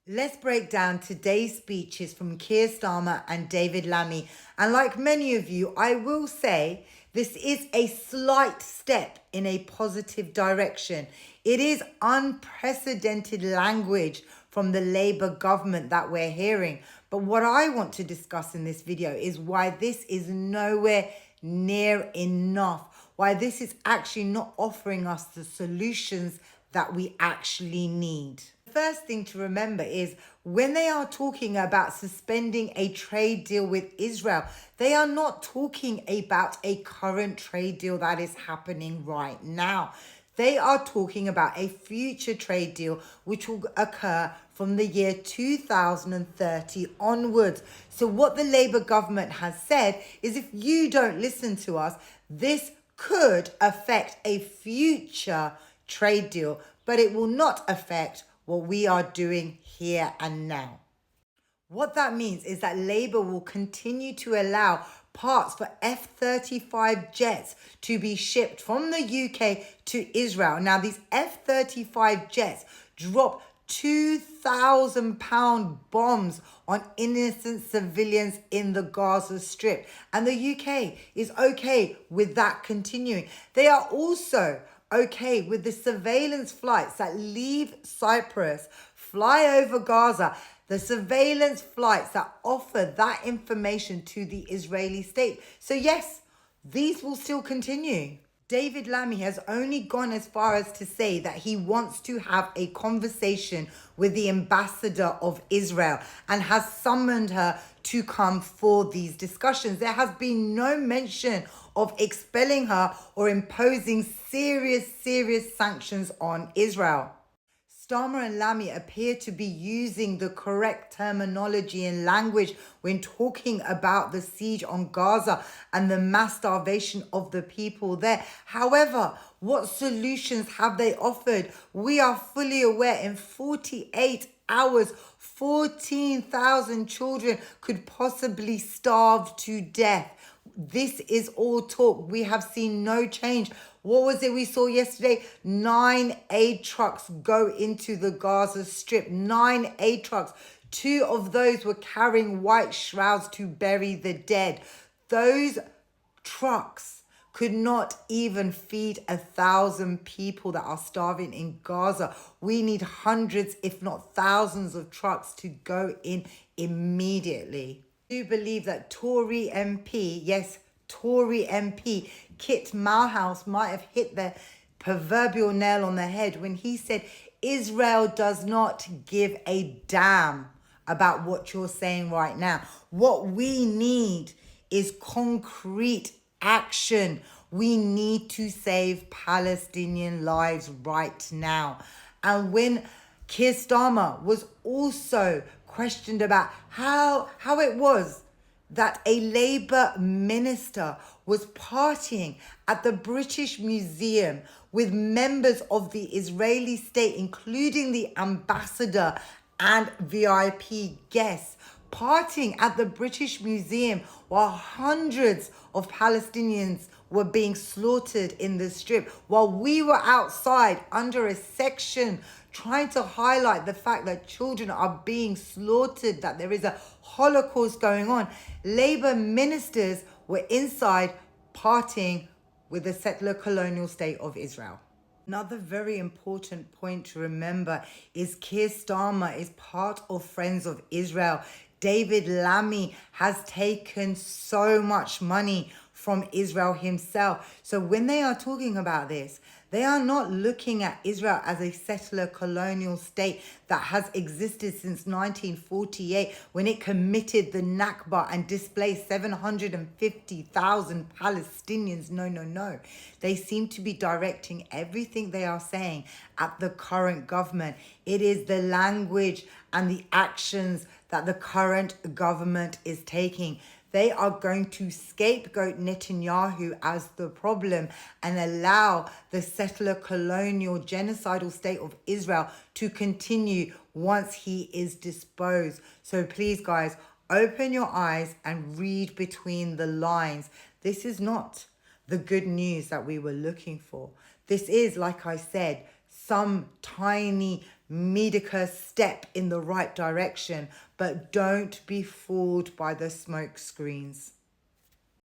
Let's break down today's speeches from Kier Starmer and David Lammy. And like many of you, I will say this is a slight step in a positive direction. It is unprecedented language from the Labour government that we're hearing. But what I want to discuss in this video is why this is nowhere near enough, why this is actually not offering us the solutions that we actually need. First thing to remember is when they are talking about suspending a trade deal with Israel, they are not talking about a current trade deal that is happening right now. They are talking about a future trade deal which will occur from the year 2030 onwards. So what the Labour government has said is if you don't listen to us, this could affect a future trade deal, but it will not affect what we are doing here and now. What that means is that Labour will continue to allow parts for F-35 jets to be shipped from the UK to Israel. Now, these F-35 jets drop 2,000-pound bombs on innocent civilians in the Gaza Strip. And the UK is okay with that continuing. They are also okay with the surveillance flights that leave Cyprus, fly over Gaza, the surveillance flights that offer that information to the Israeli state. So yes, these will still continue. David Lammy has only gone as far as to say that he wants to have a conversation with the ambassador of Israel and has summoned her to come for these discussions. There has been no mention of expelling her or imposing serious sanctions on Israel. Starmer and Lammy appear to be using the correct terminology and language when talking about the siege on Gaza and the mass starvation of the people there. However, what solutions have they offered? We are fully aware in 48 hours, 14,000 children could possibly starve to death. This is all talk. We have seen no change. What was it we saw yesterday? 9 aid trucks go into the Gaza Strip. 9 aid trucks. 2 of those were carrying white shrouds to bury the dead. Those trucks could not even feed 1,000 people that are starving in Gaza. We need hundreds, if not thousands of trucks to go in immediately. I do believe that Tory MP, yes, Tory MP, Kit Malhouse might have hit the proverbial nail on the head when he said Israel does not give a damn about what you're saying right now. What we need is concrete action. We need to save Palestinian lives right now. And when Kier Starmer was also questioned about how it was that a Labour minister was partying at the British Museum with members of the Israeli state, including the ambassador and VIP guests, partying at the British Museum while hundreds of Palestinians were being slaughtered in the strip, while we were outside under a section trying to highlight the fact that children are being slaughtered, that there is a Holocaust going on. Labour ministers were inside partying with the settler colonial state of Israel. Another very important point to remember is Kier Starmer is part of Friends of Israel. David Lammy has taken so much money from Israel himself. So when they are talking about this, they are not looking at Israel as a settler colonial state that has existed since 1948 when it committed the Nakba and displaced 750,000 Palestinians. No. They seem to be directing everything they are saying at the current government. It is the language and the actions that the current government is taking. They are going to scapegoat Netanyahu as the problem and allow the settler colonial genocidal state of Israel to continue once he is disposed. So please, guys, open your eyes and read between the lines. This is not the good news that we were looking for. This is, like I said, some tiny Medica step in the right direction, but don't be fooled by the smoke screens.